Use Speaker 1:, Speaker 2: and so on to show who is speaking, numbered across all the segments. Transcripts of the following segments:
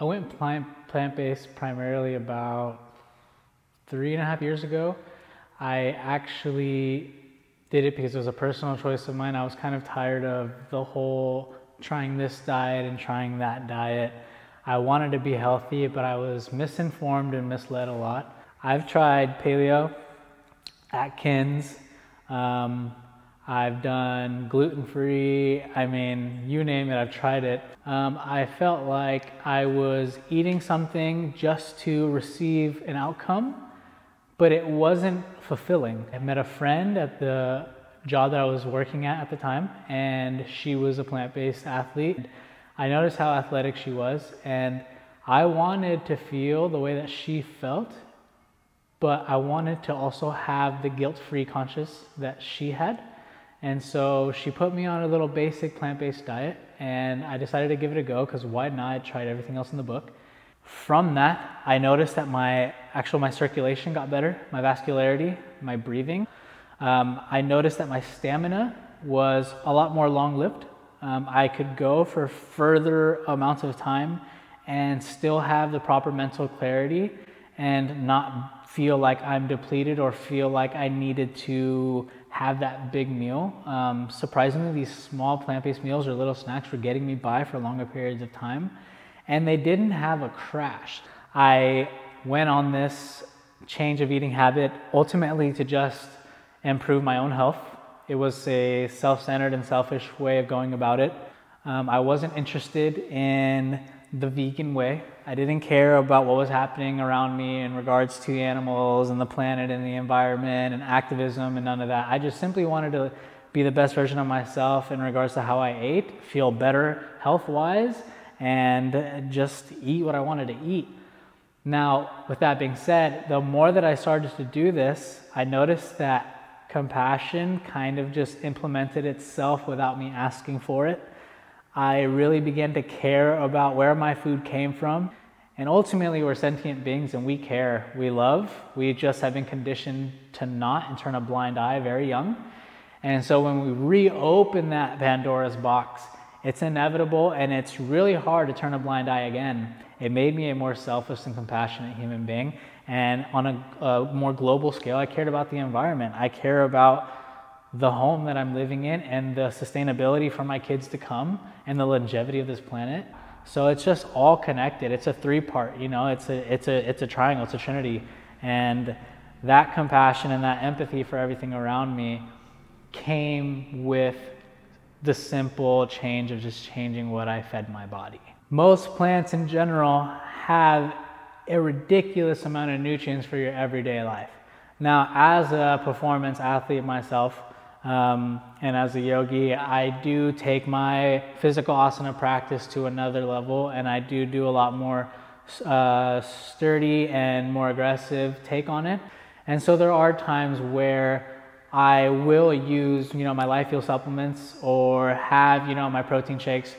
Speaker 1: I went plant-based primarily about 3.5 years ago. I actually did it because it was a personal choice of mine. I was kind of tired of the whole trying this diet and trying that diet. I wanted to be healthy, but I was misinformed and misled a lot. I've tried paleo, Atkins, I've done gluten-free, I mean, you name it, I've tried it. I felt like I was eating something just to receive an outcome, but it wasn't fulfilling. I met a friend at the job that I was working at the time, and she was a plant-based athlete. I noticed how athletic she was, and I wanted to feel the way that she felt, but I wanted to also have the guilt-free conscience that she had. And so she put me on a little basic plant-based diet, and I decided to give it a go because why not? I tried everything else in the book. From that, I noticed that my circulation got better, my vascularity, my breathing. I noticed that my stamina was a lot more long-lived. I could go for further amounts of time and still have the proper mental clarity and not feel like I'm depleted or feel like I needed to have that big meal. Surprisingly, these small plant-based meals or little snacks were getting me by for longer periods of time, and they didn't have a crash. I went on this change of eating habit ultimately to just improve my own health. It was a self-centered and selfish way of going about it. I wasn't interested in the vegan way. I didn't care about what was happening around me in regards to animals and the planet and the environment and activism and none of that. I just simply wanted to be the best version of myself in regards to how I ate, feel better health-wise, and just eat what I wanted to eat. Now, with that being said, the more that I started to do this, I noticed that compassion kind of just implemented itself without me asking for it. I really began to care about where my food came from. And ultimately, we're sentient beings and we care, we love. We just have been conditioned to not and turn a blind eye very young. And so when we reopen that Pandora's box, it's inevitable and it's really hard to turn a blind eye again. It made me a more selfless and compassionate human being. And on a more global scale, I cared about the environment. I care about the home that I'm living in and the sustainability for my kids to come and the longevity of this planet. So it's just all connected. It's a three-part, it's a triangle, it's a trinity. And that compassion and that empathy for everything around me came with the simple change of just changing what I fed my body. Most plants in general have a ridiculous amount of nutrients for your everyday life. Now, as a performance athlete myself, and as a yogi, I do take my physical asana practice to another level, and I do a lot more sturdy and more aggressive take on it. And so there are times where I will use, my Life Fuel supplements or have, my protein shakes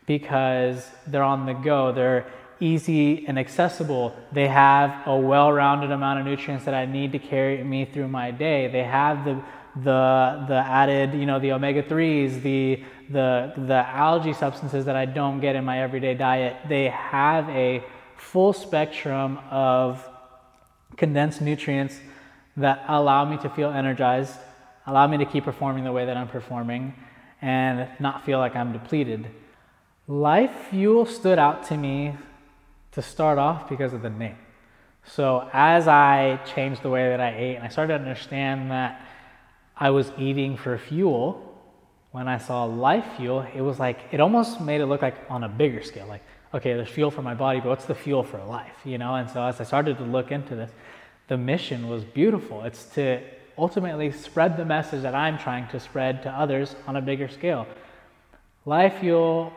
Speaker 1: because they're on the go. They're easy and accessible. They have a well-rounded amount of nutrients that I need to carry me through my day. They have the added, the omega-3s, the algae substances that I don't get in my everyday diet. They have a full spectrum of condensed nutrients that allow me to feel energized, allow me to keep performing the way that I'm performing, and not feel like I'm depleted. Life Fuel stood out to me to start off because of the name. So as I changed the way that I ate and I started to understand that I was eating for fuel, when I saw Life Fuel, it was like, it almost made it look like on a bigger scale, like, okay, there's fuel for my body, but what's the fuel for life, And so as I started to look into this, the mission was beautiful. It's to ultimately spread the message that I'm trying to spread to others on a bigger scale. Life Fuel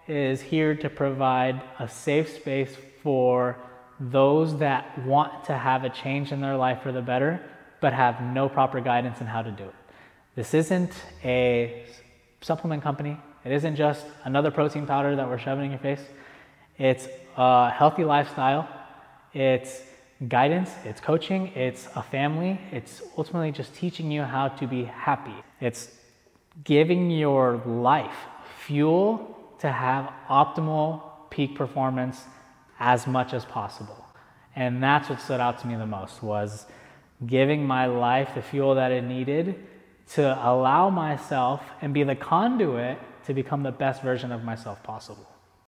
Speaker 1: is here to provide a safe space for those that want to have a change in their life for the better, but have no proper guidance on how to do it. This isn't a supplement company. It isn't just another protein powder that we're shoving in your face. It's a healthy lifestyle. It's guidance, it's coaching, it's a family. It's ultimately just teaching you how to be happy. It's giving your life fuel to have optimal peak performance as much as possible. And that's what stood out to me the most, was giving my life the fuel that it needed to allow myself and be the conduit to become the best version of myself possible.